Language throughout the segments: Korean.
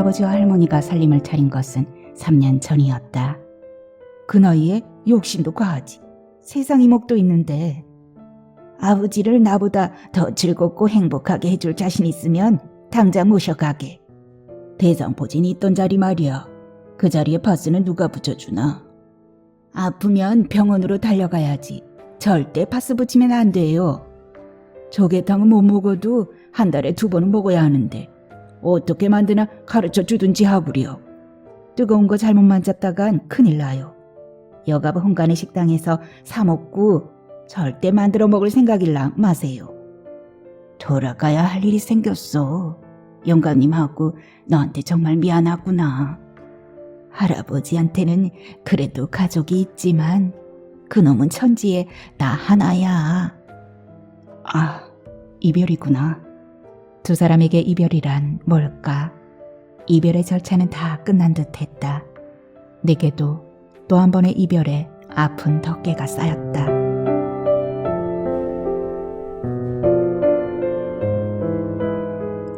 할아버지와 할머니가 살림을 차린 것은 3년 전이었다. 그 나이에 욕심도 과하지. 세상 이목도 있는데. 아버지를 나보다 더 즐겁고 행복하게 해줄 자신 있으면 당장 모셔가게. 대상포진이 있던 자리 말이야. 그 자리에 파스는 누가 붙여주나? 아프면 병원으로 달려가야지. 절대 파스 붙이면 안 돼요. 조개탕은 못 먹어도 한 달에 2번은 먹어야 하는데 어떻게 만드나 가르쳐 주든지 하구려. 뜨거운 거 잘못 만졌다간 큰일 나요. 여가부 혼간의 식당에서 사 먹고 절대 만들어 먹을 생각일랑 마세요. 돌아가야 할 일이 생겼어. 영감님하고 너한테 정말 미안하구나. 할아버지한테는 그래도 가족이 있지만 그놈은 천지에 나 하나야. 아, 이별이구나. 두 사람에게 이별이란 뭘까? 이별의 절차는 다 끝난 듯했다. 내게도 또 한 번의 이별에 아픈 덮개가 쌓였다.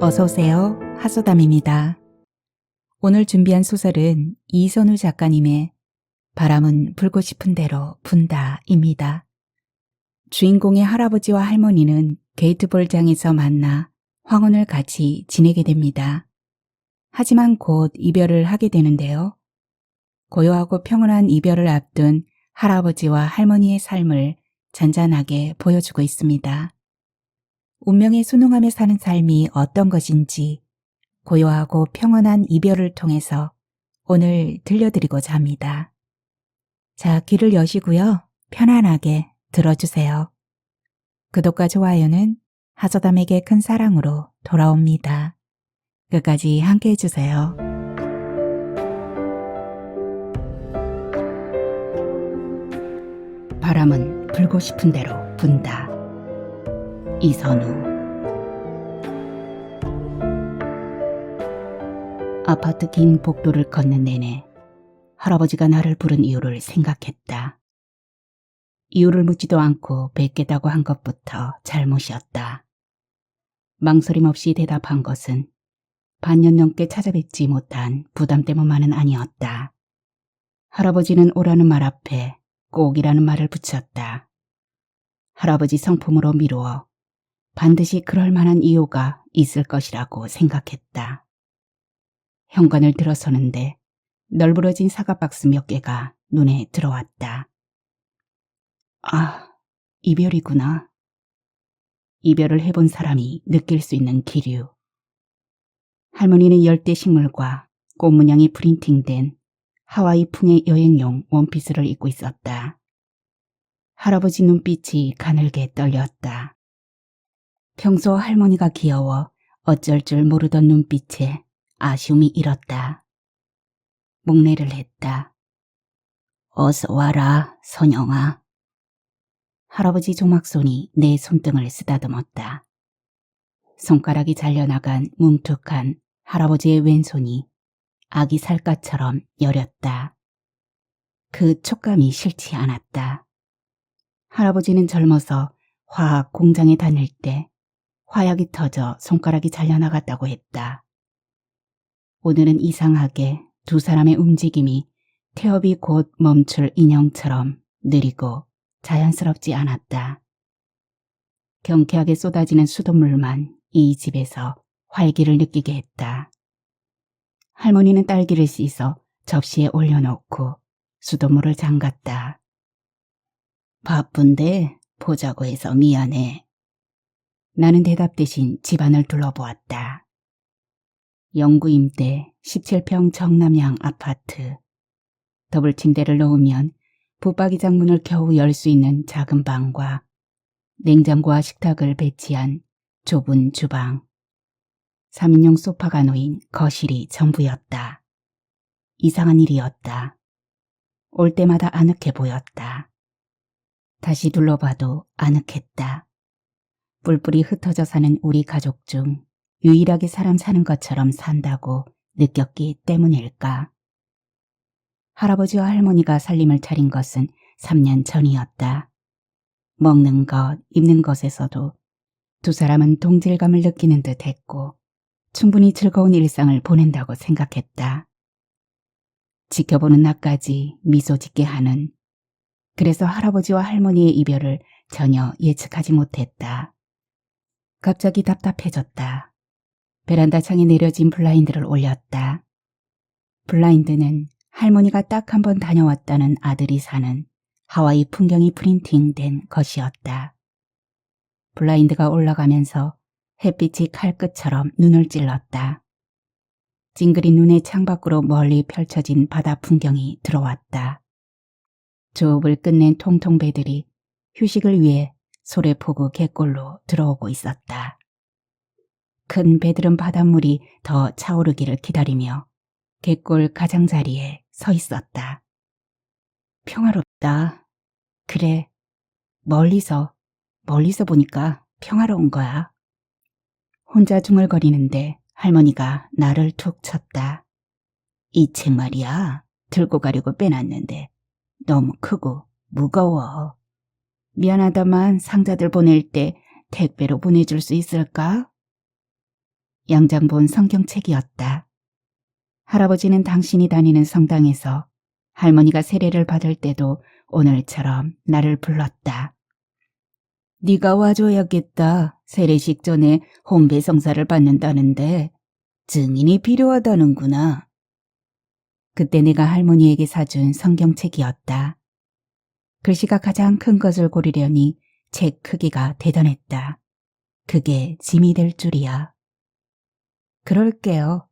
어서오세요. 하소담입니다. 오늘 준비한 소설은 이선우 작가님의 바람은 불고 싶은 대로 분다입니다. 주인공의 할아버지와 할머니는 게이트볼장에서 만나 황혼을 같이 지내게 됩니다. 하지만 곧 이별을 하게 되는데요. 고요하고 평온한 이별을 앞둔 할아버지와 할머니의 삶을 잔잔하게 보여주고 있습니다. 운명에 순응하며 사는 삶이 어떤 것인지 고요하고 평온한 이별을 통해서 오늘 들려드리고자 합니다. 자, 귀를 여시고요. 편안하게 들어주세요. 구독과 좋아요는 하소담에게 큰 사랑으로 돌아옵니다. 끝까지 함께 해주세요. 바람은 불고 싶은 대로 분다. 이선우. 아파트 긴 복도를 걷는 내내 할아버지가 나를 부른 이유를 생각했다. 이유를 묻지도 않고 뵙겠다고 한 것부터 잘못이었다. 망설임 없이 대답한 것은 반년 넘게 찾아뵙지 못한 부담 때문만은 아니었다. 할아버지는 오라는 말 앞에 꼭이라는 말을 붙였다. 할아버지 성품으로 미루어 반드시 그럴 만한 이유가 있을 것이라고 생각했다. 현관을 들어서는데 널브러진 사과박스 몇 개가 눈에 들어왔다. 아, 이별이구나. 이별을 해본 사람이 느낄 수 있는 기류. 할머니는 열대 식물과 꽃 문양이 프린팅된 하와이풍의 여행용 원피스를 입고 있었다. 할아버지 눈빛이 가늘게 떨렸다. 평소 할머니가 귀여워 어쩔 줄 모르던 눈빛에 아쉬움이 일었다. 목례를 했다. 어서 와라, 선영아. 할아버지 조막손이 내 손등을 쓰다듬었다. 손가락이 잘려나간 뭉툭한 할아버지의 왼손이 아기 살갗처럼 여렸다. 그 촉감이 싫지 않았다. 할아버지는 젊어서 화학 공장에 다닐 때 화약이 터져 손가락이 잘려나갔다고 했다. 오늘은 이상하게 두 사람의 움직임이 태엽이 곧 멈출 인형처럼 느리고 자연스럽지 않았다. 경쾌하게 쏟아지는 수돗물만 이 집에서 활기를 느끼게 했다. 할머니는 딸기를 씻어 접시에 올려놓고 수돗물을 잠갔다. 바쁜데 보자고 해서 미안해. 나는 대답 대신 집안을 둘러보았다. 영구 임대 17평 정남향 아파트. 더블 침대를 놓으면 붙박이장 문을 겨우 열 수 있는 작은 방과 냉장고와 식탁을 배치한 좁은 주방. 3인용 소파가 놓인 거실이 전부였다. 이상한 일이었다. 올 때마다 아늑해 보였다. 다시 둘러봐도 아늑했다. 뿔뿔이 흩어져 사는 우리 가족 중 유일하게 사람 사는 것처럼 산다고 느꼈기 때문일까. 할아버지와 할머니가 살림을 차린 것은 3년 전이었다. 먹는 것, 입는 것에서도 두 사람은 동질감을 느끼는 듯 했고 충분히 즐거운 일상을 보낸다고 생각했다. 지켜보는 나까지 미소 짓게 하는, 그래서 할아버지와 할머니의 이별을 전혀 예측하지 못했다. 갑자기 답답해졌다. 베란다 창에 내려진 블라인드를 올렸다. 블라인드는 할머니가 딱 한 번 다녀왔다는 아들이 사는 하와이 풍경이 프린팅된 것이었다. 블라인드가 올라가면서 햇빛이 칼끝처럼 눈을 찔렀다. 찡그린 눈에 창밖으로 멀리 펼쳐진 바다 풍경이 들어왔다. 조업을 끝낸 통통배들이 휴식을 위해 소래포구 갯골로 들어오고 있었다. 큰 배들은 바닷물이 더 차오르기를 기다리며 갯골 가장자리에 서 있었다. 평화롭다. 그래, 멀리서 보니까 평화로운 거야. 혼자 중얼거리는데 할머니가 나를 툭 쳤다. 이 책 말이야. 들고 가려고 빼놨는데 너무 크고 무거워. 미안하다만 상자들 보낼 때 택배로 보내줄 수 있을까? 양장본 성경책이었다. 할아버지는 당신이 다니는 성당에서 할머니가 세례를 받을 때도 오늘처럼 나를 불렀다. 네가 와줘야겠다. 세례식 전에 혼배성사를 받는다는데 증인이 필요하다는구나. 그때 내가 할머니에게 사준 성경책이었다. 글씨가 가장 큰 것을 고르려니 책 크기가 대단했다. 그게 짐이 될 줄이야. 그럴게요.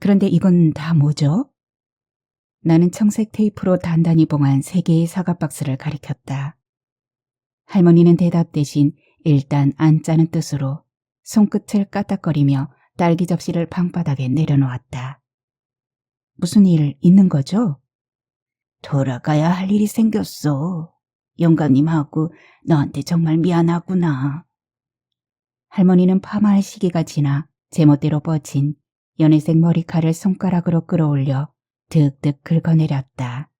그런데 이건 다 뭐죠? 나는 청색 테이프로 단단히 봉한 3개의 사과 박스를 가리켰다. 할머니는 대답 대신 일단 안 짜는 뜻으로 손끝을 까딱거리며 딸기 접시를 방바닥에 내려놓았다. 무슨 일 있는 거죠? 돌아가야 할 일이 생겼어. 영감님하고 너한테 정말 미안하구나. 할머니는 파마할 시기가 지나 제멋대로 뻗친 연회색 머리칼을 손가락으로 끌어올려 득득 긁어내렸다.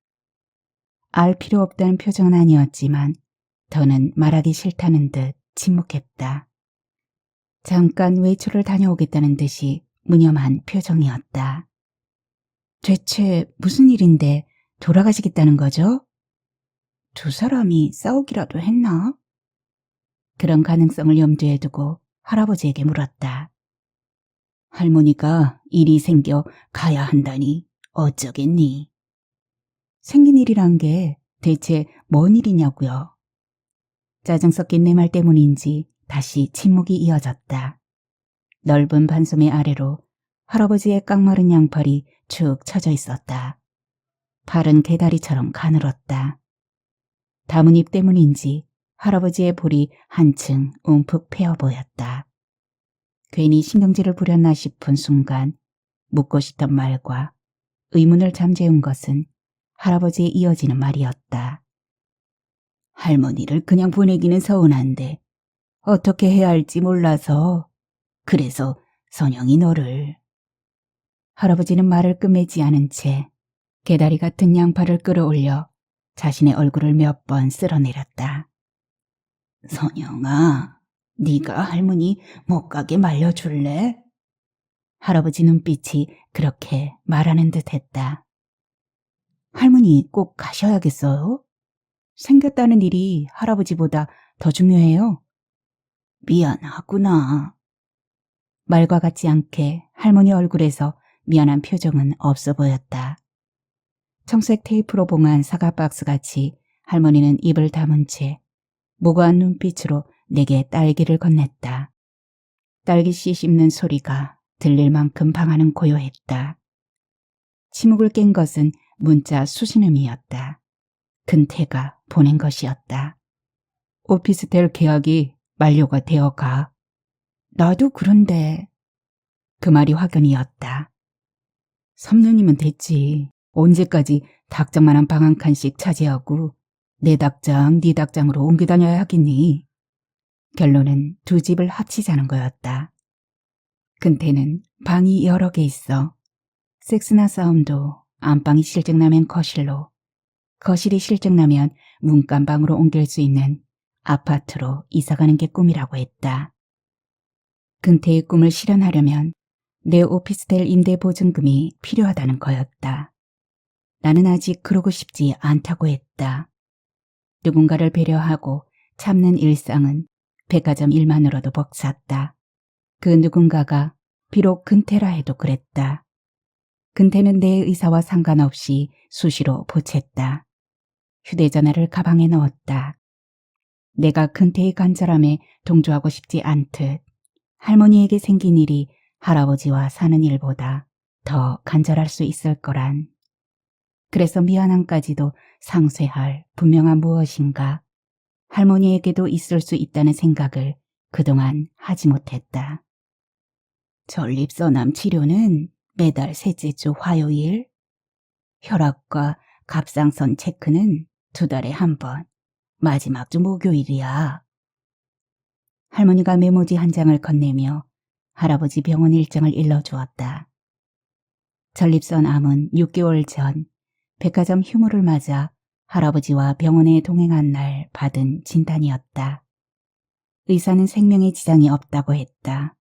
알 필요 없다는 표정은 아니었지만 더는 말하기 싫다는 듯 침묵했다. 잠깐 외출을 다녀오겠다는 듯이 무념한 표정이었다. 대체 무슨 일인데 돌아가시겠다는 거죠? 두 사람이 싸우기라도 했나? 그런 가능성을 염두에 두고 할아버지에게 물었다. 할머니가 일이 생겨 가야 한다니 어쩌겠니? 생긴 일이란 게 대체 뭔 일이냐고요? 짜증 섞인 내 말 때문인지 다시 침묵이 이어졌다. 넓은 반소매 아래로 할아버지의 깡마른 양팔이 축 처져 있었다. 팔은 개다리처럼 가늘었다. 다문 입 때문인지 할아버지의 볼이 한층 움푹 패어 보였다. 괜히 신경질을 부렸나 싶은 순간 묻고 싶던 말과 의문을 잠재운 것은 할아버지의 이어지는 말이었다. 할머니를 그냥 보내기는 서운한데 어떻게 해야 할지 몰라서 그래서 선영이 너를. 할아버지는 말을 끝맺지 않은 채 개다리 같은 양팔을 끌어올려 자신의 얼굴을 몇 번 쓸어내렸다. 선영아, 네가 할머니 못 가게 말려줄래? 할아버지 눈빛이 그렇게 말하는 듯했다. 할머니 꼭 가셔야겠어요? 생겼다는 일이 할아버지보다 더 중요해요. 미안하구나. 말과 같지 않게 할머니 얼굴에서 미안한 표정은 없어 보였다. 청색 테이프로 봉한 사과 박스같이 할머니는 입을 다문 채 무거운 눈빛으로 내게 딸기를 건넸다. 딸기씨 씹는 소리가 들릴 만큼 방 안은 고요했다. 침묵을 깬 것은 문자 수신음이었다. 근태가 보낸 것이었다. 오피스텔 계약이 만료가 되어가. 나도 그런데. 그 말이 확연이었다. 3년이면 됐지. 언제까지 닭장만한 방 한 칸씩 차지하고 내 닭장, 네 닭장으로 옮겨 다녀야 하겠니? 결론은 두 집을 합치자는 거였다. 근태는 방이 여러 개 있어. 섹스나 싸움도 안방이 실증나면 거실로, 거실이 실증나면 문간방으로 옮길 수 있는 아파트로 이사가는 게 꿈이라고 했다. 근태의 꿈을 실현하려면 내 오피스텔 임대 보증금이 필요하다는 거였다. 나는 아직 그러고 싶지 않다고 했다. 누군가를 배려하고 참는 일상은 백화점 일만으로도 벅찼다. 그 누군가가 비록 근태라 해도 그랬다. 근태는 내 의사와 상관없이 수시로 보챘다. 휴대전화를 가방에 넣었다. 내가 근태의 간절함에 동조하고 싶지 않듯 할머니에게 생긴 일이 할아버지와 사는 일보다 더 간절할 수 있을 거란. 그래서 미안함까지도 상쇄할 분명한 무엇인가 할머니에게도 있을 수 있다는 생각을 그동안 하지 못했다. 전립선암 치료는 매달 셋째 주 화요일, 혈압과 갑상선 체크는 2달에 1번, 마지막 주 목요일이야. 할머니가 메모지 한 장을 건네며 할아버지 병원 일정을 일러주었다. 전립선암은 6개월 전 백화점 휴무를 맞아 할아버지와 병원에 동행한 날 받은 진단이었다. 의사는 생명에 지장이 없다고 했다.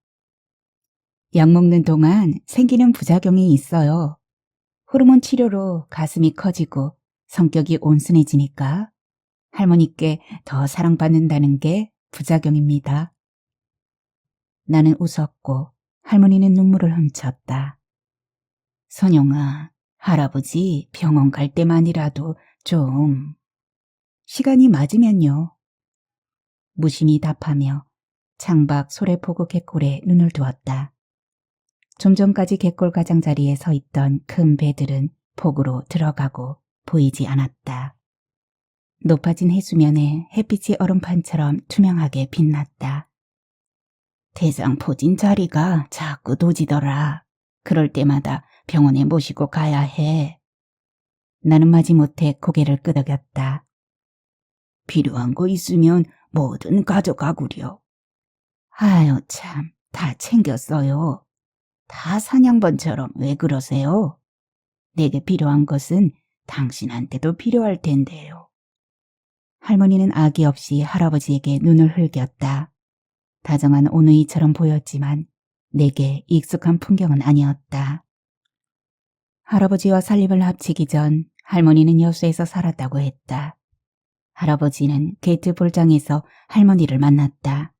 약 먹는 동안 생기는 부작용이 있어요. 호르몬 치료로 가슴이 커지고 성격이 온순해지니까 할머니께 더 사랑받는다는 게 부작용입니다. 나는 웃었고 할머니는 눈물을 훔쳤다. 선영아, 할아버지 병원 갈 때만이라도 좀. 시간이 맞으면요. 무심히 답하며 창밖 소래포구 갯골에 눈을 두었다. 좀 전까지 갯골 가장자리에 서 있던 큰 배들은 폭우로 들어가고 보이지 않았다. 높아진 해수면에 햇빛이 얼음판처럼 투명하게 빛났다. 대장포진 자리가 자꾸 도지더라. 그럴 때마다 병원에 모시고 가야 해. 나는 마지못해 고개를 끄덕였다. 필요한 거 있으면 뭐든 가져가구려. 아유 참, 다 챙겼어요. 다 사냥번처럼 왜 그러세요? 내게 필요한 것은 당신한테도 필요할 텐데요. 할머니는 아기 없이 할아버지에게 눈을 흘겼다. 다정한 오누이처럼 보였지만 내게 익숙한 풍경은 아니었다. 할아버지와 살림을 합치기 전 할머니는 여수에서 살았다고 했다. 할아버지는 게이트 볼장에서 할머니를 만났다.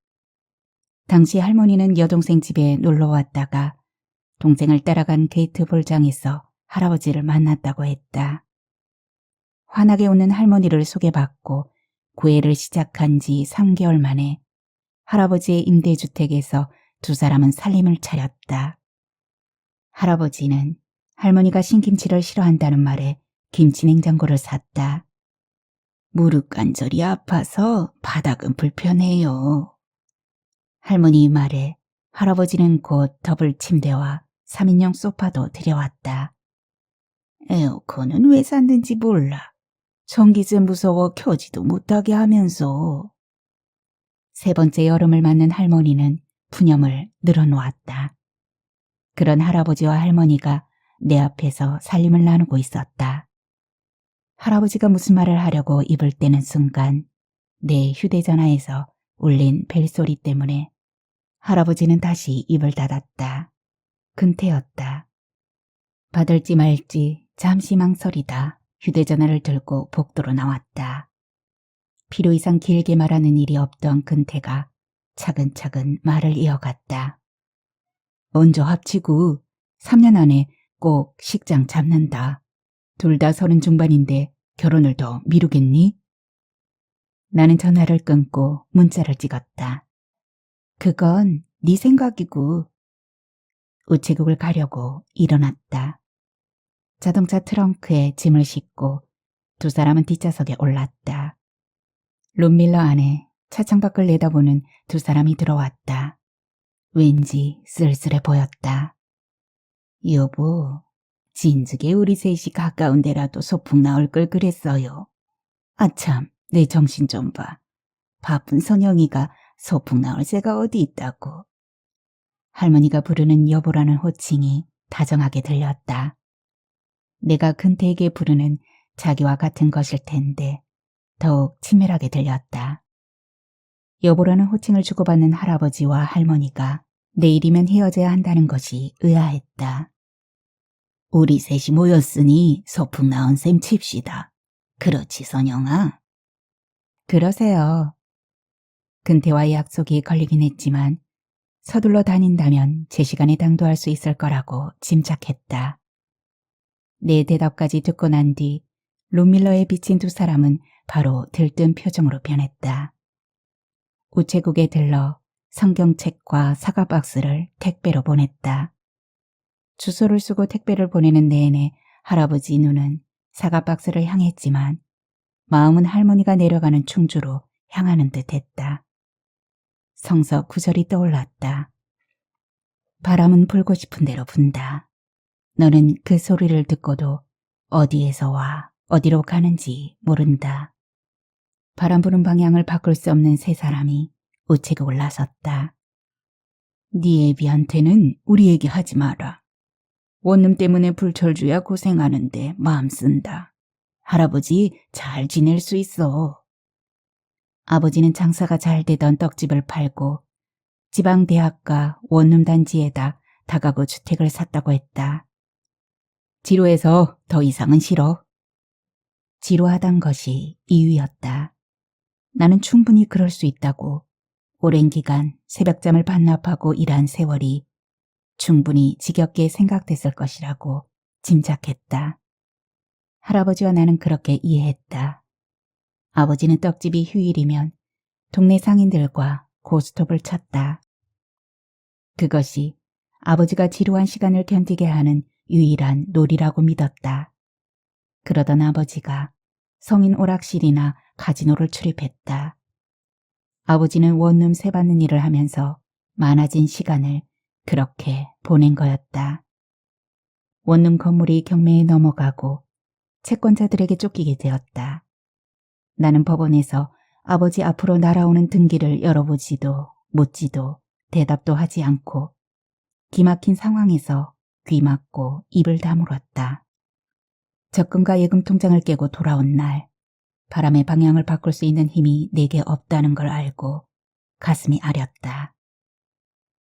당시 할머니는 여동생 집에 놀러 왔다가 동생을 따라간 게이트 볼장에서 할아버지를 만났다고 했다. 환하게 웃는 할머니를 소개받고 구애를 시작한 지 3개월 만에 할아버지의 임대주택에서 2사람은 살림을 차렸다. 할아버지는 할머니가 신김치를 싫어한다는 말에 김치냉장고를 샀다. 무릎 관절이 아파서 바닥은 불편해요. 할머니 말에 할아버지는 곧 더블 침대와 3인용 소파도 들여왔다. 에어컨은 왜 샀는지 몰라. 전기세 무서워 켜지도 못하게 하면서. 3번째 여름을 맞는 할머니는 푸념을 늘어놓았다. 그런 할아버지와 할머니가 내 앞에서 살림을 나누고 있었다. 할아버지가 무슨 말을 하려고 입을 떼는 순간 내 휴대전화에서 울린 벨소리 때문에 할아버지는 다시 입을 닫았다. 근태였다. 받을지 말지 잠시 망설이다 휴대전화를 들고 복도로 나왔다. 필요 이상 길게 말하는 일이 없던 근태가 차근차근 말을 이어갔다. 먼저 합치고 3년 안에 꼭 식장 잡는다. 둘 다 30 중반인데 결혼을 더 미루겠니? 나는 전화를 끊고 문자를 찍었다. 그건 네 생각이고. 우체국을 가려고 일어났다. 자동차 트렁크에 짐을 싣고 2사람은 뒷좌석에 올랐다. 룸밀러 안에 차창밖을 내다보는 2사람이 들어왔다. 왠지 쓸쓸해 보였다. 여보, 진즉에 우리 셋이 가까운 데라도 소풍 나올 걸 그랬어요. 아참, 내 정신 좀 봐. 바쁜 선영이가 소풍 나올 새가 어디 있다고. 할머니가 부르는 여보라는 호칭이 다정하게 들렸다. 내가 근태에게 부르는 자기와 같은 것일 텐데 더욱 친밀하게 들렸다. 여보라는 호칭을 주고받는 할아버지와 할머니가 내일이면 헤어져야 한다는 것이 의아했다. 우리 셋이 모였으니 소풍 나온 셈 칩시다. 그렇지, 선영아? 그러세요. 근태와의 약속이 걸리긴 했지만 서둘러 다닌다면 제 시간에 당도할 수 있을 거라고 짐작했다. 내 대답까지 듣고 난 뒤 롬밀러에 비친 두 사람은 바로 들뜬 표정으로 변했다. 우체국에 들러 성경책과 사과 박스를 택배로 보냈다. 주소를 쓰고 택배를 보내는 내내 할아버지 눈은 사과 박스를 향했지만 마음은 할머니가 내려가는 충주로 향하는 듯했다. 성서 구절이 떠올랐다. 바람은 불고 싶은 대로 분다. 너는 그 소리를 듣고도 어디에서 와 어디로 가는지 모른다. 바람 부는 방향을 바꿀 수 없는 세 사람이 우체국을 나섰다. 네 애비한테는 우리 얘기 하지 마라. 원룸 때문에 불철주야 고생하는데 마음 쓴다. 할아버지 잘 지낼 수 있어. 아버지는 장사가 잘 되던 떡집을 팔고 지방대학가 원룸 단지에다 다가구 주택을 샀다고 했다. 지루해서 더 이상은 싫어. 지루하단 것이 이유였다. 나는 충분히 그럴 수 있다고. 오랜 기간 새벽잠을 반납하고 일한 세월이 충분히 지겹게 생각됐을 것이라고 짐작했다. 할아버지와 나는 그렇게 이해했다. 아버지는 떡집이 휴일이면 동네 상인들과 고스톱을 쳤다. 그것이 아버지가 지루한 시간을 견디게 하는 유일한 놀이라고 믿었다. 그러던 아버지가 성인 오락실이나 카지노를 출입했다. 아버지는 원룸 세받는 일을 하면서 많아진 시간을 그렇게 보낸 거였다. 원룸 건물이 경매에 넘어가고 채권자들에게 쫓기게 되었다. 나는 법원에서 아버지 앞으로 날아오는 등기를 열어보지도 묻지도 대답도 하지 않고 기막힌 상황에서 귀 막고 입을 다물었다. 적금과 예금 통장을 깨고 돌아온 날 바람의 방향을 바꿀 수 있는 힘이 내게 없다는 걸 알고 가슴이 아렸다.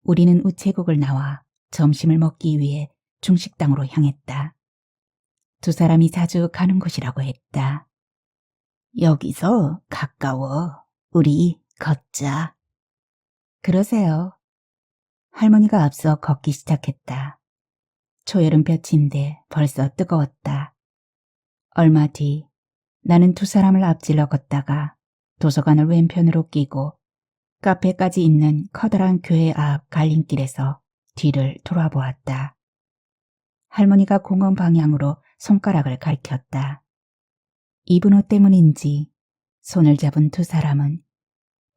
우리는 우체국을 나와 점심을 먹기 위해 중식당으로 향했다. 두 사람이 자주 가는 곳이라고 했다. 여기서 가까워. 우리 걷자. 그러세요. 할머니가 앞서 걷기 시작했다. 초여름 볕인데 벌써 뜨거웠다. 얼마 뒤 나는 두 사람을 앞질러 걷다가 도서관을 왼편으로 끼고 카페까지 있는 커다란 교회 앞 갈림길에서 뒤를 돌아보았다. 할머니가 공원 방향으로 손가락을 가리켰다. 입은 옷 때문인지 손을 잡은 두 사람은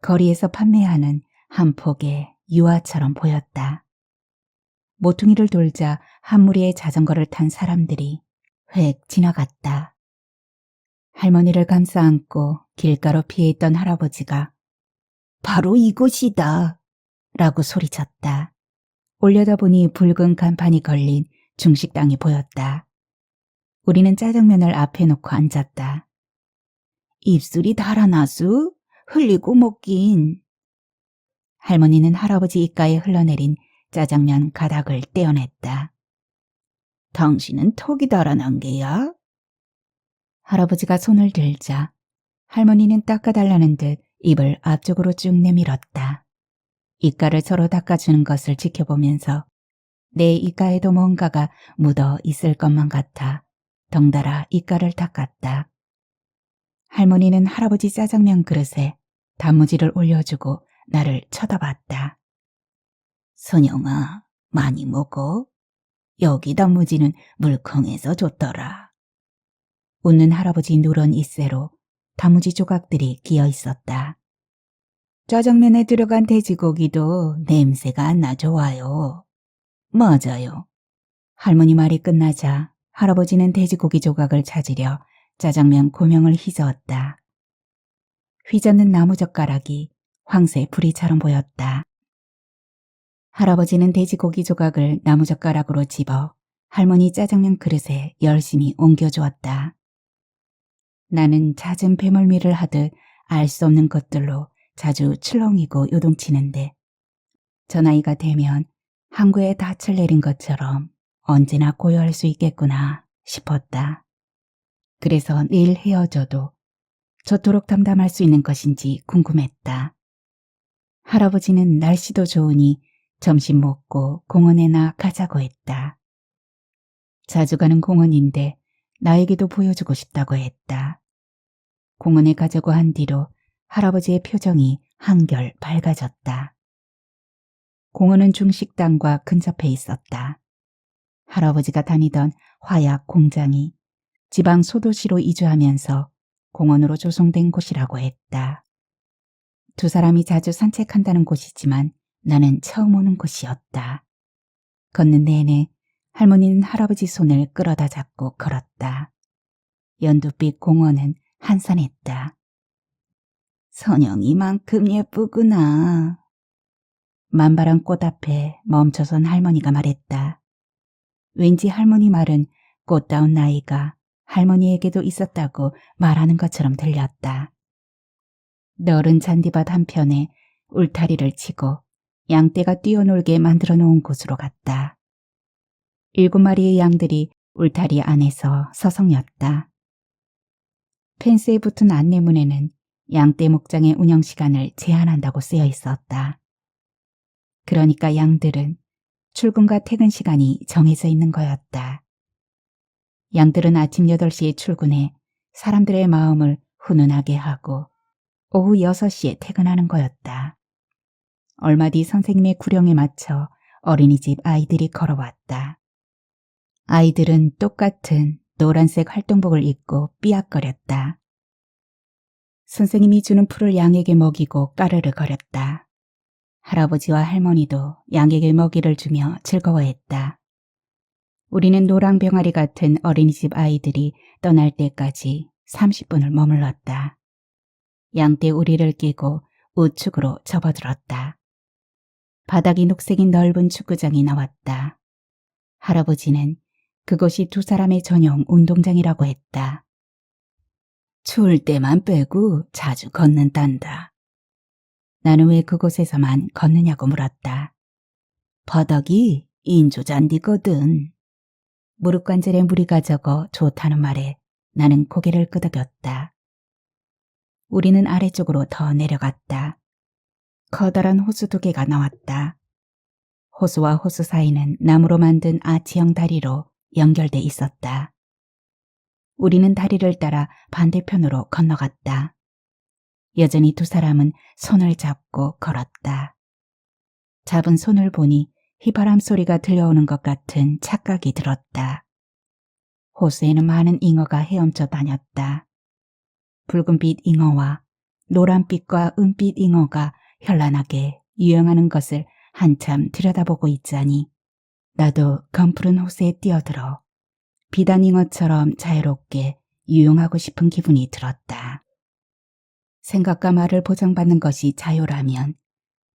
거리에서 판매하는 한 폭의 유아처럼 보였다. 모퉁이를 돌자 한 무리의 자전거를 탄 사람들이 획 지나갔다. 할머니를 감싸 안고 길가로 피해 있던 할아버지가 바로 이곳이다 라고 소리쳤다. 올려다보니 붉은 간판이 걸린 중식당이 보였다. 우리는 짜장면을 앞에 놓고 앉았다. 입술이 달아나수? 흘리고 먹긴. 할머니는 할아버지 입가에 흘러내린 짜장면 가닥을 떼어냈다. 당신은 턱이 달아난 게야? 할아버지가 손을 들자 할머니는 닦아달라는 듯 입을 앞쪽으로 쭉 내밀었다. 입가를 서로 닦아주는 것을 지켜보면서 내 입가에도 뭔가가 묻어 있을 것만 같아 덩달아 입가를 닦았다. 할머니는 할아버지 짜장면 그릇에 단무지를 올려주고 나를 쳐다봤다. 선영아, 많이 먹어? 여기 단무지는 물컹해서 좋더라. 웃는 할아버지 누런 입새로 단무지 조각들이 끼어 있었다. 짜장면에 들어간 돼지고기도 냄새가 안 나 좋아요. 맞아요. 할머니 말이 끝나자 할아버지는 돼지고기 조각을 찾으려 짜장면 고명을 휘저었다. 휘젓는 나무젓가락이 황새 부리처럼 보였다. 할아버지는 돼지고기 조각을 나무젓가락으로 집어 할머니 짜장면 그릇에 열심히 옮겨주었다. 나는 잦은 배멀미를 하듯 알 수 없는 것들로 자주 출렁이고 요동치는데 저 나이가 되면 항구에 닻을 내린 것처럼 언제나 고요할 수 있겠구나 싶었다. 그래서 내일 헤어져도 저토록 담담할 수 있는 것인지 궁금했다. 할아버지는 날씨도 좋으니 점심 먹고 공원에나 가자고 했다. 자주 가는 공원인데 나에게도 보여주고 싶다고 했다. 공원에 가자고 한 뒤로 할아버지의 표정이 한결 밝아졌다. 공원은 중식당과 근접해 있었다. 할아버지가 다니던 화약 공장이 지방 소도시로 이주하면서 공원으로 조성된 곳이라고 했다. 두 사람이 자주 산책한다는 곳이지만 나는 처음 오는 곳이었다. 걷는 내내 할머니는 할아버지 손을 끌어다 잡고 걸었다. 연두빛 공원은 한산했다. 선영이만큼 예쁘구나. 만발한 꽃 앞에 멈춰선 할머니가 말했다. 왠지 할머니 말은 꽃다운 나이가 할머니에게도 있었다고 말하는 것처럼 들렸다. 너른 잔디밭 한편에 울타리를 치고 양떼가 뛰어놀게 만들어 놓은 곳으로 갔다. 7마리의 양들이 울타리 안에서 서성였다. 펜스에 붙은 안내문에는 양떼 목장의 운영 시간을 제한한다고 쓰여 있었다. 그러니까 양들은 출근과 퇴근 시간이 정해져 있는 거였다. 양들은 아침 8시에 출근해 사람들의 마음을 훈훈하게 하고 오후 6시에 퇴근하는 거였다. 얼마 뒤 선생님의 구령에 맞춰 어린이집 아이들이 걸어왔다. 아이들은 똑같은 노란색 활동복을 입고 삐약거렸다. 선생님이 주는 풀을 양에게 먹이고 까르르 거렸다. 할아버지와 할머니도 양에게 먹이를 주며 즐거워했다. 우리는 노랑 병아리 같은 어린이집 아이들이 떠날 때까지 30분을 머물렀다. 양떼 우리를 끼고 우측으로 접어들었다. 바닥이 녹색인 넓은 축구장이 나왔다. 할아버지는 그곳이 두 사람의 전용 운동장이라고 했다. 추울 때만 빼고 자주 걷는단다. 나는 왜 그곳에서만 걷느냐고 물었다. 바닥이 인조잔디거든. 무릎 관절에 무리가 적어 좋다는 말에 나는 고개를 끄덕였다. 우리는 아래쪽으로 더 내려갔다. 커다란 호수 2개가 나왔다. 호수와 호수 사이는 나무로 만든 아치형 다리로 연결돼 있었다. 우리는 다리를 따라 반대편으로 건너갔다. 여전히 두 사람은 손을 잡고 걸었다. 잡은 손을 보니 휘바람 소리가 들려오는 것 같은 착각이 들었다. 호수에는 많은 잉어가 헤엄쳐 다녔다. 붉은빛 잉어와 노란빛과 은빛 잉어가 현란하게 유영하는 것을 한참 들여다보고 있자니 나도 검푸른 호수에 뛰어들어 비단 잉어처럼 자유롭게 유용하고 싶은 기분이 들었다. 생각과 말을 보장받는 것이 자유라면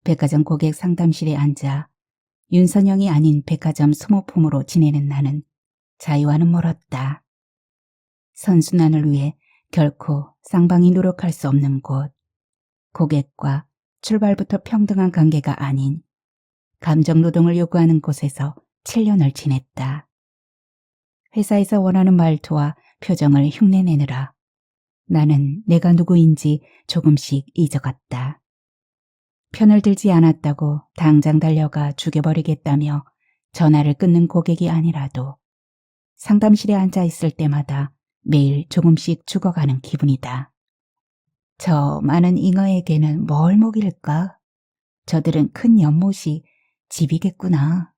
백화점 고객 상담실에 앉아 윤선영이 아닌 백화점 소모품으로 지내는 나는 자유와는 멀었다. 선순환을 위해 결코 쌍방이 노력할 수 없는 곳, 고객과 출발부터 평등한 관계가 아닌 감정노동을 요구하는 곳에서 7년을 지냈다. 회사에서 원하는 말투와 표정을 흉내내느라 나는 내가 누구인지 조금씩 잊어갔다. 편을 들지 않았다고 당장 달려가 죽여버리겠다며 전화를 끊는 고객이 아니라도 상담실에 앉아 있을 때마다 매일 조금씩 죽어가는 기분이다. 저 많은 잉어에게는 뭘 먹일까? 저들은 큰 연못이 집이겠구나.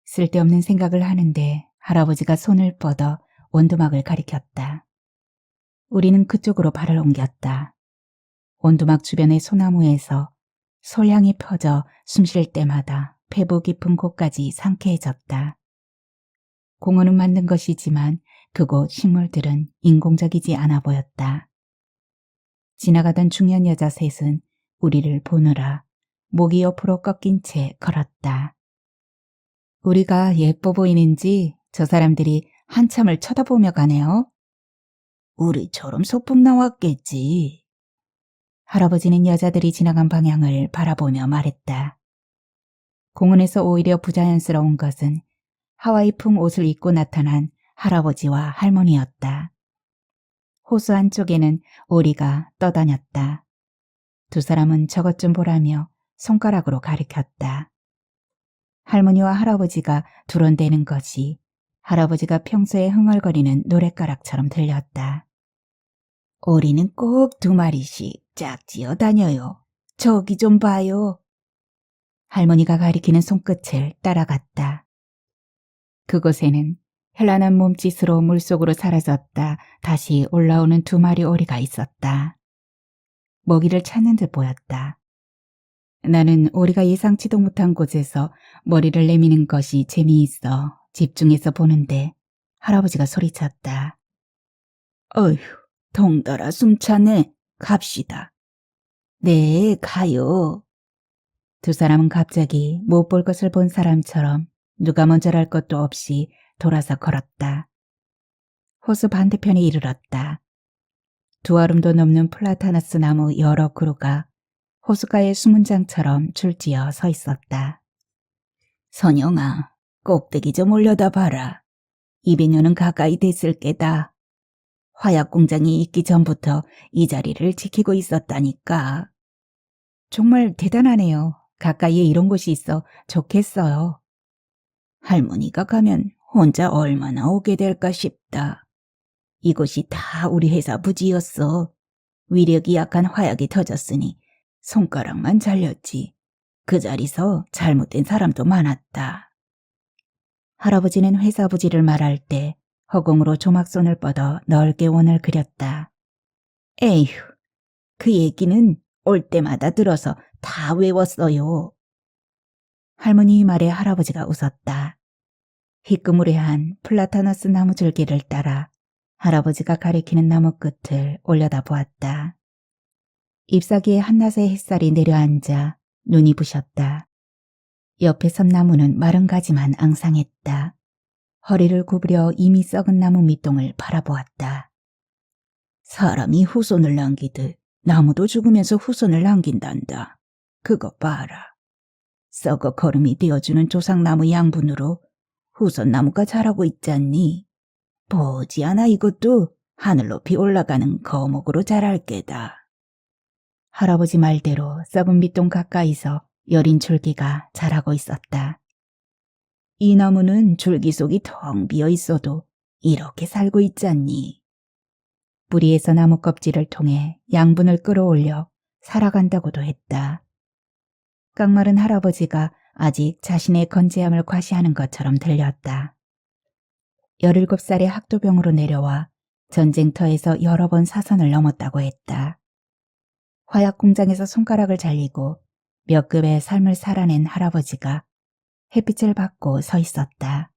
쓸데없는 생각을 하는데 할아버지가 손을 뻗어 원두막을 가리켰다. 우리는 그쪽으로 발을 옮겼다. 원두막 주변의 소나무에서 솔향이 퍼져 숨쉴 때마다 배부 깊은 곳까지 상쾌해졌다. 공원은 만든 것이지만 그곳 식물들은 인공적이지 않아 보였다. 지나가던 중년 여자 셋은 우리를 보느라 목이 옆으로 꺾인 채 걸었다. 우리가 예뻐 보이는지 저 사람들이 한참을 쳐다보며 가네요. 우리처럼 소풍 나왔겠지. 할아버지는 여자들이 지나간 방향을 바라보며 말했다. 공원에서 오히려 부자연스러운 것은 하와이풍 옷을 입고 나타난 할아버지와 할머니였다. 호수 한쪽에는 오리가 떠다녔다. 두 사람은 저것 좀 보라며 손가락으로 가리켰다. 할머니와 할아버지가 두런대는 것이 할아버지가 평소에 흥얼거리는 노랫가락처럼 들렸다. 오리는 꼭 2마리씩 짝지어 다녀요. 저기 좀 봐요. 할머니가 가리키는 손끝을 따라갔다. 그곳에는 현란한 몸짓으로 물속으로 사라졌다 다시 올라오는 2마리 오리가 있었다. 먹이를 찾는 듯 보였다. 나는 오리가 예상치도 못한 곳에서 머리를 내미는 것이 재미있어 집중해서 보는데 할아버지가 소리쳤다. 어휴, 동달아 숨차네. 갑시다. 네, 가요. 두 사람은 갑자기 못 볼 것을 본 사람처럼 누가 먼저랄 것도 없이 돌아서 걸었다. 호수 반대편에 이르렀다. 2아름도 넘는 플라타나스 나무 여러 그루가 호숫가의 수문장처럼 줄지어 서 있었다. 선영아, 꼭대기 좀 올려다 봐라. 200년은 가까이 됐을 게다. 화약 공장이 있기 전부터 이 자리를 지키고 있었다니까. 정말 대단하네요. 가까이에 이런 곳이 있어 좋겠어요. 할머니가 가면 혼자 얼마나 오게 될까 싶다. 이곳이 다 우리 회사 부지였어. 위력이 약한 화약이 터졌으니 손가락만 잘렸지. 그 자리서 잘못된 사람도 많았다. 할아버지는 회사 부지를 말할 때 허공으로 조막손을 뻗어 넓게 원을 그렸다. 에휴, 그 얘기는 올 때마다 들어서 다 외웠어요. 할머니 말에 할아버지가 웃었다. 희끄무레한 플라타너스 나무 줄기를 따라 할아버지가 가리키는 나무 끝을 올려다보았다. 잎사귀에 한낮의 햇살이 내려앉아 눈이 부셨다. 옆에 섬나무는 마른 가지만 앙상했다. 허리를 구부려 이미 썩은 나무 밑동을 바라보았다. 사람이 후손을 남기듯 나무도 죽으면서 후손을 남긴단다. 그거 봐라. 썩어 거름이 되어주는 조상나무 양분으로 후손나무가 자라고 있잖니. 보지 않아 이것도 하늘 높이 올라가는 거목으로 자랄 게다. 할아버지 말대로 썩은 밑동 가까이서 여린 줄기가 자라고 있었다. 이 나무는 줄기 속이 텅 비어 있어도 이렇게 살고 있잖니. 뿌리에서 나무 껍질을 통해 양분을 끌어올려 살아간다고도 했다. 깡마른 할아버지가 아직 자신의 건재함을 과시하는 것처럼 들렸다. 17살에 학도병으로 내려와 전쟁터에서 여러 번 사선을 넘었다고 했다. 화약 공장에서 손가락을 잘리고 몇 급의 삶을 살아낸 할아버지가 햇빛을 받고 서 있었다.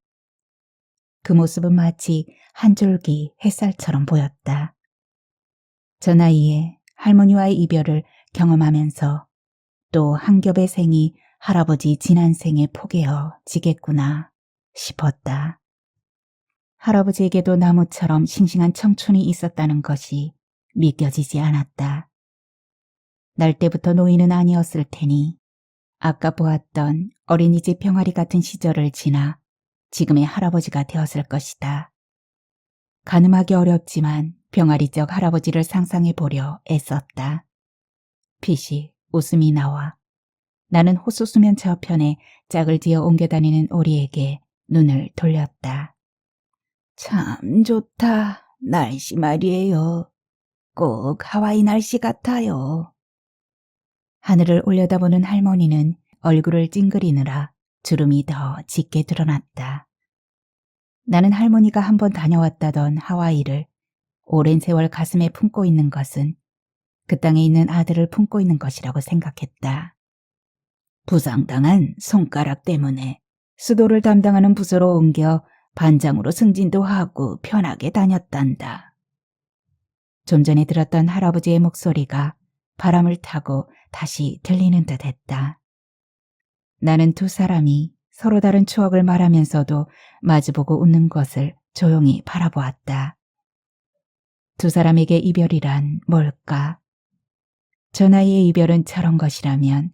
그 모습은 마치 한 줄기 햇살처럼 보였다. 저 나이에 할머니와의 이별을 경험하면서 또 한 겹의 생이 할아버지 지난 생에 포개어 지겠구나 싶었다. 할아버지에게도 나무처럼 싱싱한 청춘이 있었다는 것이 믿겨지지 않았다. 날 때부터 노인은 아니었을 테니 아까 보았던 어린이집 병아리 같은 시절을 지나 지금의 할아버지가 되었을 것이다. 가늠하기 어렵지만 병아리적 할아버지를 상상해 보려 애썼다. 피식 웃음이 나와 나는 호수 수면 저편에 짝을 지어 옮겨 다니는 오리에게 눈을 돌렸다. 참 좋다. 날씨 말이에요. 꼭 하와이 날씨 같아요. 하늘을 올려다보는 할머니는 얼굴을 찡그리느라 주름이 더 짙게 드러났다. 나는 할머니가 한번 다녀왔다던 하와이를 오랜 세월 가슴에 품고 있는 것은 그 땅에 있는 아들을 품고 있는 것이라고 생각했다. 부상당한 손가락 때문에 수도를 담당하는 부서로 옮겨 반장으로 승진도 하고 편하게 다녔단다. 좀 전에 들었던 할아버지의 목소리가 바람을 타고 다시 들리는 듯 했다. 나는 두 사람이 서로 다른 추억을 말하면서도 마주보고 웃는 것을 조용히 바라보았다. 두 사람에게 이별이란 뭘까? 저 나이의 이별은 저런 것이라면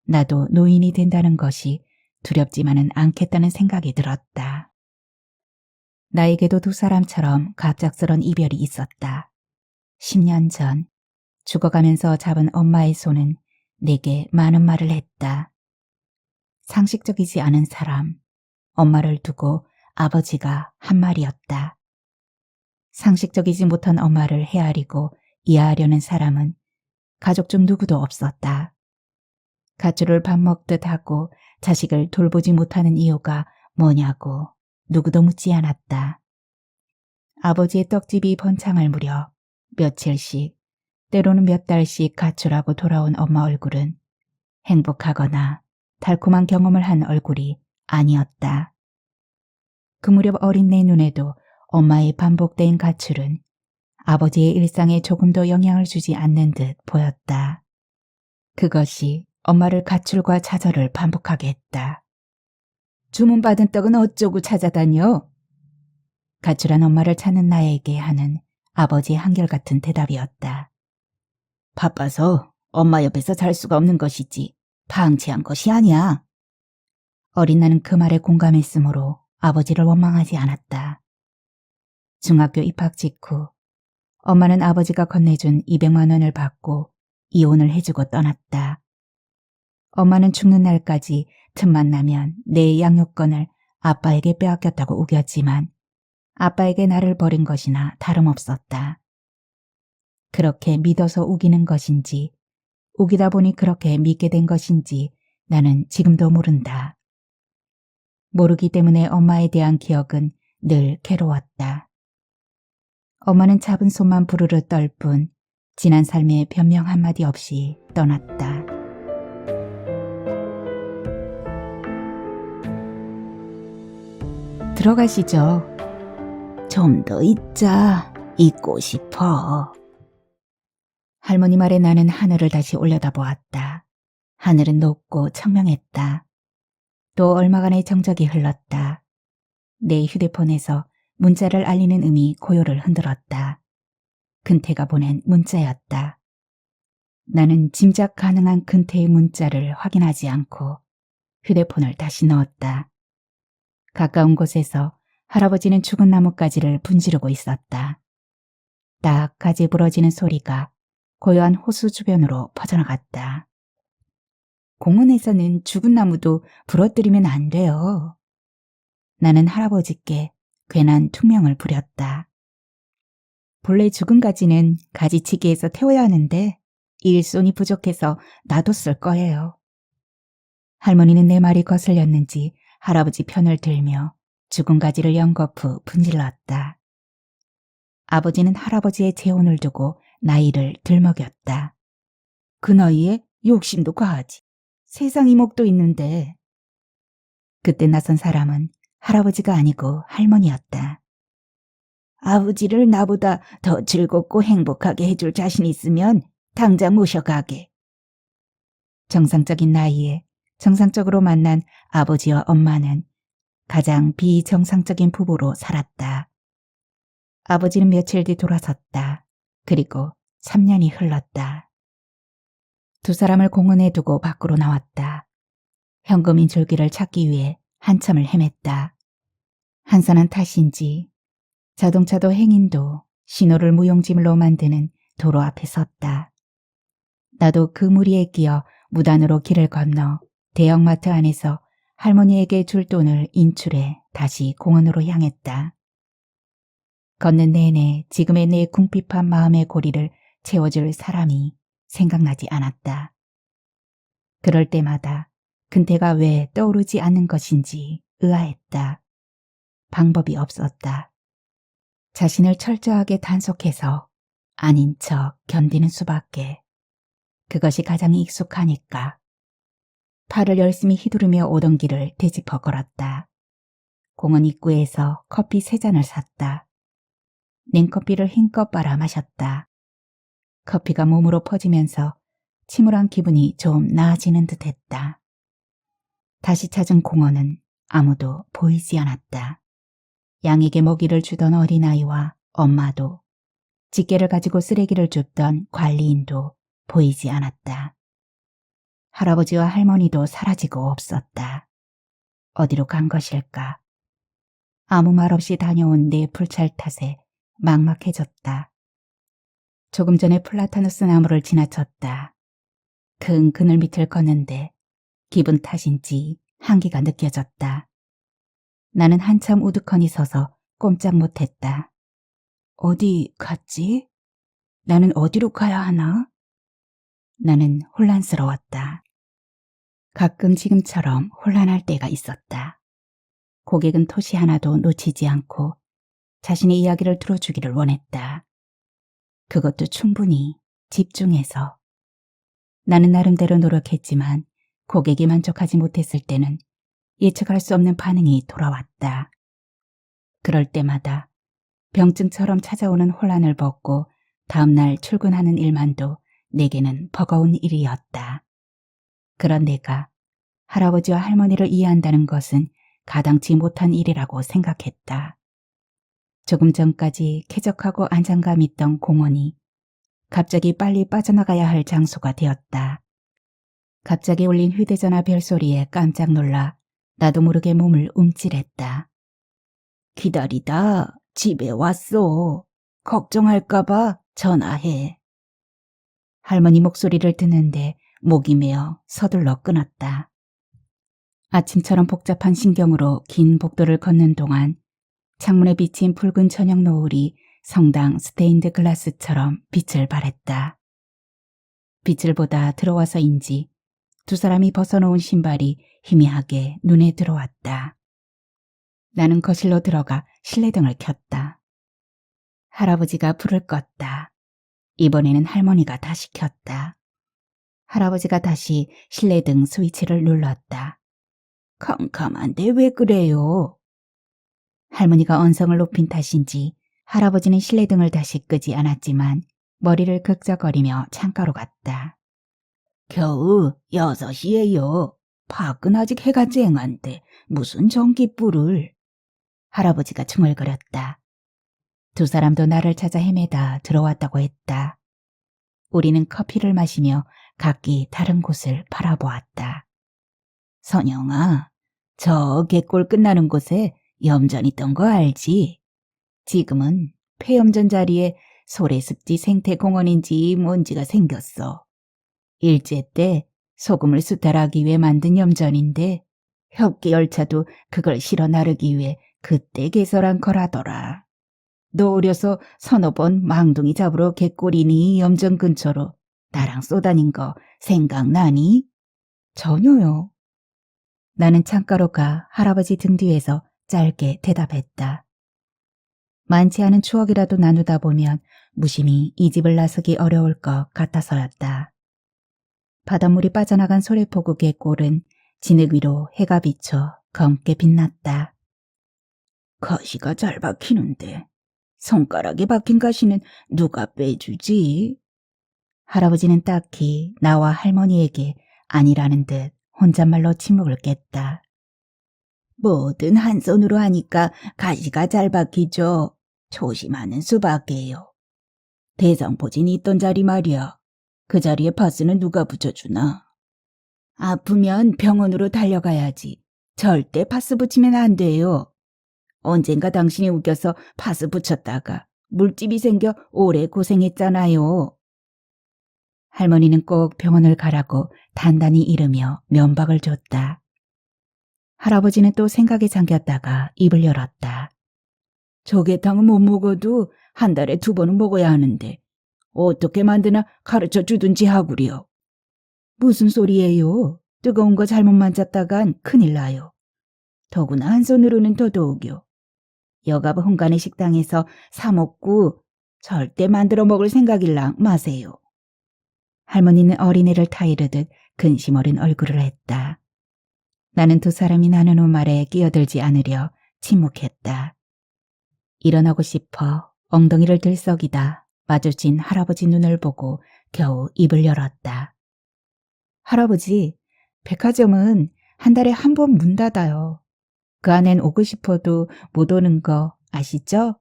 나도 노인이 된다는 것이 두렵지만은 않겠다는 생각이 들었다. 나에게도 두 사람처럼 갑작스런 이별이 있었다. 10년 전 죽어가면서 잡은 엄마의 손은 내게 많은 말을 했다. 상식적이지 않은 사람, 엄마를 두고 아버지가 한 말이었다. 상식적이지 못한 엄마를 헤아리고 이해하려는 사람은 가족 중 누구도 없었다. 가출을 밥 먹듯 하고 자식을 돌보지 못하는 이유가 뭐냐고 누구도 묻지 않았다. 아버지의 떡집이 번창할 무렵 며칠씩, 때로는 몇 달씩 가출하고 돌아온 엄마 얼굴은 행복하거나 달콤한 경험을 한 얼굴이 아니었다. 그 무렵 어린 내 눈에도 엄마의 반복된 가출은 아버지의 일상에 조금도 영향을 주지 않는 듯 보였다. 그것이 엄마를 가출과 좌절을 반복하게 했다. 주문받은 떡은 어쩌고 찾아다녀? 가출한 엄마를 찾는 나에게 하는 아버지의 한결같은 대답이었다. 바빠서 엄마 옆에서 잘 수가 없는 것이지 방치한 것이 아니야. 어린 나는 그 말에 공감했으므로 아버지를 원망하지 않았다. 중학교 입학 직후 엄마는 아버지가 건네준 200만 원을 받고 이혼을 해주고 떠났다. 엄마는 죽는 날까지 틈만 나면 내 양육권을 아빠에게 빼앗겼다고 우겼지만 아빠에게 나를 버린 것이나 다름없었다. 그렇게 믿어서 우기는 것인지 우기다 보니 그렇게 믿게 된 것인지 나는 지금도 모른다. 모르기 때문에 엄마에 대한 기억은 늘 괴로웠다. 엄마는 잡은 손만 부르르 떨 뿐 지난 삶에 변명 한마디 없이 떠났다. 들어가시죠. 좀 더 있자. 있고 싶어. 할머니 말에 나는 하늘을 다시 올려다보았다. 하늘은 높고 청명했다. 또 얼마간의 정적이 흘렀다. 내 휴대폰에서 문자를 알리는 음이 고요를 흔들었다. 근태가 보낸 문자였다. 나는 짐작 가능한 근태의 문자를 확인하지 않고 휴대폰을 다시 넣었다. 가까운 곳에서 할아버지는 죽은 나뭇가지를 분지르고 있었다. 딱 가지 부러지는 소리가 고요한 호수 주변으로 퍼져나갔다. 공원에서는 죽은 나무도 부러뜨리면 안 돼요. 나는 할아버지께 괜한 퉁명을 부렸다. 본래 죽은 가지는 가지치기에서 태워야 하는데 일손이 부족해서 놔뒀을 거예요. 할머니는 내 말이 거슬렸는지 할아버지 편을 들며 죽은 가지를 연거푸 분질렀다. 아버지는 할아버지의 재혼을 두고 나이를 들먹였다. 그 나이에 욕심도 과하지. 세상 이목도 있는데. 그때 나선 사람은 할아버지가 아니고 할머니였다. 아버지를 나보다 더 즐겁고 행복하게 해줄 자신 있으면 당장 모셔가게. 정상적인 나이에 정상적으로 만난 아버지와 엄마는 가장 비정상적인 부부로 살았다. 아버지는 며칠 뒤 돌아섰다. 그리고 3년이 흘렀다. 두 사람을 공원에 두고 밖으로 나왔다. 현금인 줄기를 찾기 위해 한참을 헤맸다. 한산한 탓인지 자동차도 행인도 신호를 무용지물로 만드는 도로 앞에 섰다. 나도 그 무리에 끼어 무단으로 길을 건너 대형마트 안에서 할머니에게 줄 돈을 인출해 다시 공원으로 향했다. 걷는 내내 지금의 내 궁핍한 마음의 고리를 채워줄 사람이 생각나지 않았다. 그럴 때마다 근태가 왜 떠오르지 않는 것인지 의아했다. 방법이 없었다. 자신을 철저하게 단속해서 아닌 척 견디는 수밖에. 그것이 가장 익숙하니까. 팔을 열심히 휘두르며 오던 길을 되짚어 걸었다. 공원 입구에서 커피 3잔을 샀다. 냉커피를 힘껏 빨아 마셨다. 커피가 몸으로 퍼지면서 침울한 기분이 좀 나아지는 듯했다. 다시 찾은 공원은 아무도 보이지 않았다. 양에게 먹이를 주던 어린아이와 엄마도, 집게를 가지고 쓰레기를 줍던 관리인도 보이지 않았다. 할아버지와 할머니도 사라지고 없었다. 어디로 간 것일까? 아무 말 없이 다녀온 내 풀찰 탓에 막막해졌다. 조금 전에 플라타누스 나무를 지나쳤다. 큰 그늘 밑을 걷는데 기분 탓인지 한기가 느껴졌다. 나는 한참 우두커니 서서 꼼짝 못했다. 어디 갔지? 나는 어디로 가야 하나? 나는 혼란스러웠다. 가끔 지금처럼 혼란할 때가 있었다. 고객은 토시 하나도 놓치지 않고 자신의 이야기를 들어주기를 원했다. 그것도 충분히 집중해서. 나는 나름대로 노력했지만 고객이 만족하지 못했을 때는 예측할 수 없는 반응이 돌아왔다. 그럴 때마다 병증처럼 찾아오는 혼란을 벗고 다음날 출근하는 일만도 내게는 버거운 일이었다. 그런 내가 할아버지와 할머니를 이해한다는 것은 가당치 못한 일이라고 생각했다. 조금 전까지 쾌적하고 안정감 있던 공원이 갑자기 빨리 빠져나가야 할 장소가 되었다. 갑자기 울린 휴대전화 벨소리에 깜짝 놀라 나도 모르게 몸을 움찔했다. 기다리다 집에 왔어. 걱정할까봐 전화해. 할머니 목소리를 듣는데 목이 메어 서둘러 끊었다. 아침처럼 복잡한 신경으로 긴 복도를 걷는 동안 창문에 비친 붉은 저녁 노을이 성당 스테인드 글라스처럼 빛을 발했다. 빛을 보다 들어와서인지 두 사람이 벗어놓은 신발이 희미하게 눈에 들어왔다. 나는 거실로 들어가 실내등을 켰다. 할아버지가 불을 껐다. 이번에는 할머니가 다시 켰다. 할아버지가 다시 실내등 스위치를 눌렀다. 캄캄한데 왜 그래요? 할머니가 언성을 높인 탓인지 할아버지는 실내등을 다시 끄지 않았지만 머리를 극적거리며 창가로 갔다. 겨우 6시예요. 밖은 아직 해가 쨍한데 무슨 전기불을. 할아버지가 중얼거렸다. 두 사람도 나를 찾아 헤매다 들어왔다고 했다. 우리는 커피를 마시며 각기 다른 곳을 바라보았다. 선영아, 저 갯골 끝나는 곳에 염전 있던 거 알지? 지금은 폐염전 자리에 소래습지 생태공원인지 뭔지가 생겼어. 일제 때 소금을 수탈하기 위해 만든 염전인데 협기 열차도 그걸 실어 나르기 위해 그때 개설한 거라더라. 너 어려서 서너 번 망둥이 잡으러 갯골이니 염전 근처로 나랑 쏘다닌 거 생각나니? 전혀요. 나는 창가로 가 할아버지 등 뒤에서 짧게 대답했다. 많지 않은 추억이라도 나누다 보면 무심히 이 집을 나서기 어려울 것 같아서였다. 바닷물이 빠져나간 소래포구 갯골은 진흙 위로 해가 비쳐 검게 빛났다. 가시가 잘 박히는데 손가락에 박힌 가시는 누가 빼주지? 할아버지는 딱히 나와 할머니에게 아니라는 듯 혼잣말로 침묵을 깼다. 뭐든 한 손으로 하니까 가시가 잘 박히죠. 조심하는 수밖에요. 대상포진이 있던 자리 말이야. 그 자리에 파스는 누가 붙여주나? 아프면 병원으로 달려가야지. 절대 파스 붙이면 안 돼요. 언젠가 당신이 웃겨서 파스 붙였다가 물집이 생겨 오래 고생했잖아요. 할머니는 꼭 병원을 가라고 단단히 이르며 면박을 줬다. 할아버지는 또 생각에 잠겼다가 입을 열었다. 조개탕은 못 먹어도 한 달에 2번은 먹어야 하는데 어떻게 만드나 가르쳐 주든지 하구려. 무슨 소리예요? 뜨거운 거 잘못 만졌다간 큰일 나요. 더구나 한 손으로는 더더욱요. 여가부 홍간의 식당에서 사 먹고 절대 만들어 먹을 생각일랑 마세요. 할머니는 어린애를 타이르듯 근심 어린 얼굴을 했다. 나는 두 사람이 나누는 말에 끼어들지 않으려 침묵했다. 일어나고 싶어 엉덩이를 들썩이다 마주친 할아버지 눈을 보고 겨우 입을 열었다. 할아버지, 백화점은 한 달에 한 번 문 닫아요. 그 안엔 오고 싶어도 못 오는 거 아시죠?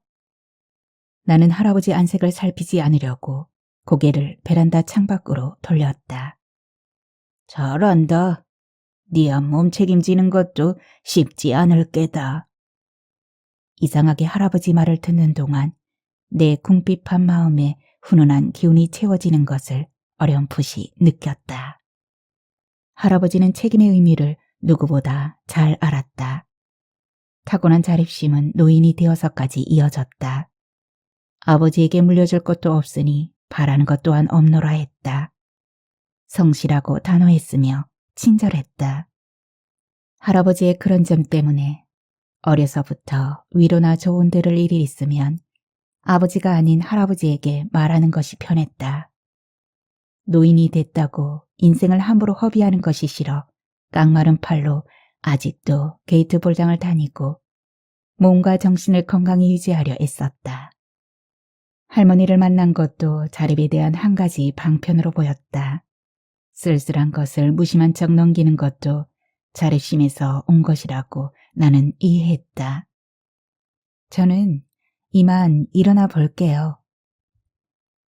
나는 할아버지 안색을 살피지 않으려고 고개를 베란다 창밖으로 돌렸다. 잘한다. 네 앞몸 책임지는 것도 쉽지 않을 게다. 이상하게 할아버지 말을 듣는 동안 내 궁핍한 마음에 훈훈한 기운이 채워지는 것을 어렴풋이 느꼈다. 할아버지는 책임의 의미를 누구보다 잘 알았다. 타고난 자립심은 노인이 되어서까지 이어졌다. 아버지에게 물려줄 것도 없으니 바라는 것 또한 없노라 했다. 성실하고 단호했으며 친절했다. 할아버지의 그런 점 때문에 어려서부터 위로나 좋은 들을 일이 있으면 아버지가 아닌 할아버지에게 말하는 것이 편했다. 노인이 됐다고 인생을 함부로 허비하는 것이 싫어 깡마른 팔로 아직도 게이트 볼장을 다니고 몸과 정신을 건강히 유지하려 애썼다. 할머니를 만난 것도 자립에 대한 한 가지 방편으로 보였다. 쓸쓸한 것을 무심한 척 넘기는 것도 자립심에서 온 것이라고 나는 이해했다. 저는 이만 일어나 볼게요.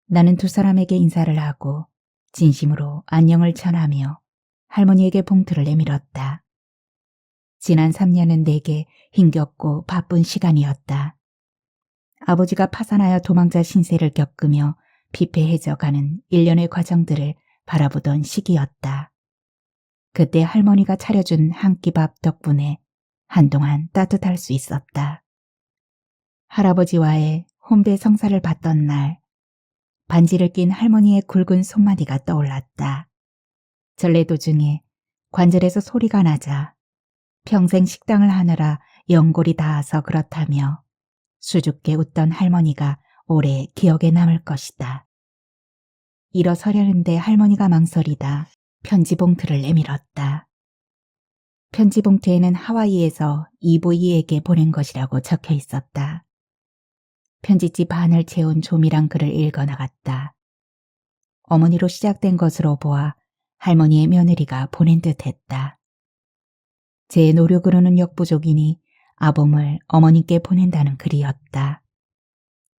나는 두 사람에게 인사를 하고 진심으로 안녕을 전하며 할머니에게 봉투를 내밀었다. 지난 3년은 내게 힘겹고 바쁜 시간이었다. 아버지가 파산하여 도망자 신세를 겪으며 피폐해져가는 일련의 과정들을 바라보던 시기였다. 그때 할머니가 차려준 한 끼 밥 덕분에 한동안 따뜻할 수 있었다. 할아버지와의 혼배 성사를 받던 날, 반지를 낀 할머니의 굵은 손마디가 떠올랐다. 전래 도중에 관절에서 소리가 나자 평생 식당을 하느라 연골이 닿아서 그렇다며 수줍게 웃던 할머니가 오래 기억에 남을 것이다. 일어서려는데 할머니가 망설이다 편지 봉투를 내밀었다. 편지 봉투에는 하와이에서 이보이에게 보낸 것이라고 적혀 있었다. 편지지 반을 채운 조밀한 글을 읽어나갔다. 어머니로 시작된 것으로 보아 할머니의 며느리가 보낸 듯했다. 제 노력으로는 역부족이니 아범을 어머니께 보낸다는 글이었다.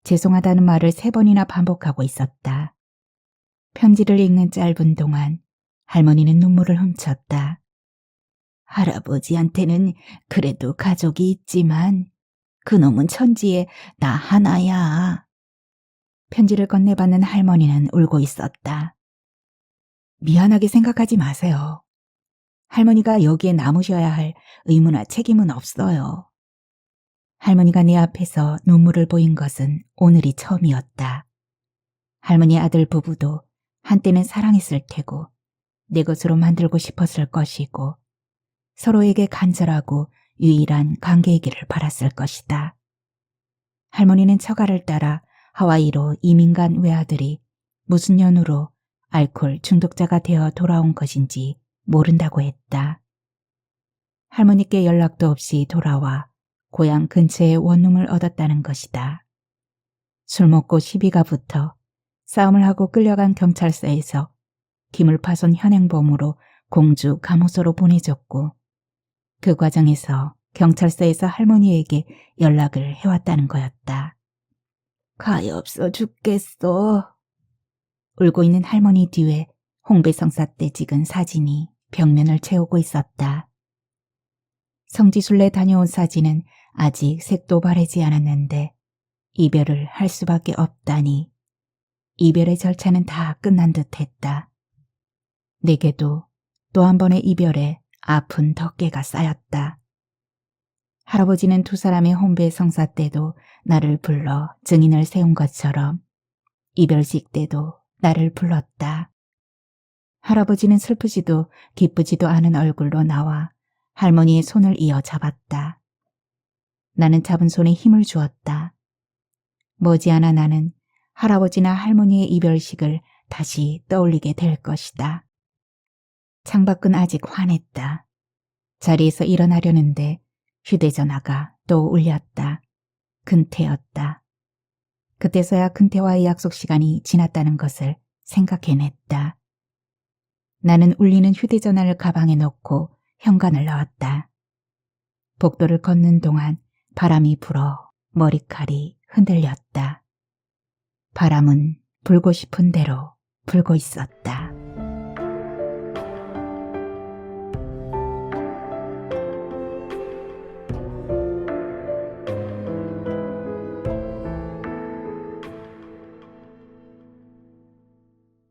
죄송하다는 말을 3번이나 반복하고 있었다. 편지를 읽는 짧은 동안 할머니는 눈물을 훔쳤다. 할아버지한테는 그래도 가족이 있지만 그놈은 천지에 나 하나야. 편지를 건네받는 할머니는 울고 있었다. 미안하게 생각하지 마세요. 할머니가 여기에 남으셔야 할 의무나 책임은 없어요. 할머니가 내 앞에서 눈물을 보인 것은 오늘이 처음이었다. 할머니 아들 부부도 한때는 사랑했을 테고 내 것으로 만들고 싶었을 것이고 서로에게 간절하고 유일한 관계이기를 바랐을 것이다. 할머니는 처가를 따라 하와이로 이민 간 외아들이 무슨 연유로 알코올 중독자가 되어 돌아온 것인지 모른다고 했다. 할머니께 연락도 없이 돌아와 고향 근처에 원룸을 얻었다는 것이다. 술 먹고 시비가 붙어 싸움을 하고 끌려간 경찰서에서 기물파손 현행범으로 공주 감호소로 보내줬고 그 과정에서 경찰서에서 할머니에게 연락을 해왔다는 거였다. 가엾어 죽겠어. 울고 있는 할머니 뒤에 홍배성사 때 찍은 사진이 벽면을 채우고 있었다. 성지순례 다녀온 사진은 아직 색도 바래지 않았는데 이별을 할 수밖에 없다니 이별의 절차는 다 끝난 듯했다. 내게도 또 한 번의 이별에 아픈 덮개가 쌓였다. 할아버지는 두 사람의 혼배 성사 때도 나를 불러 증인을 세운 것처럼 이별식 때도 나를 불렀다. 할아버지는 슬프지도 기쁘지도 않은 얼굴로 나와 할머니의 손을 이어 잡았다. 나는 잡은 손에 힘을 주었다. 머지않아 나는 할아버지나 할머니의 이별식을 다시 떠올리게 될 것이다. 창밖은 아직 환했다. 자리에서 일어나려는데 휴대전화가 또 울렸다. 근태였다. 그때서야 근태와의 약속 시간이 지났다는 것을 생각해냈다. 나는 울리는 휴대전화를 가방에 넣고 현관을 나왔다. 복도를 걷는 동안 바람이 불어 머리칼이 흔들렸다. 바람은 불고 싶은 대로 불고 있었다.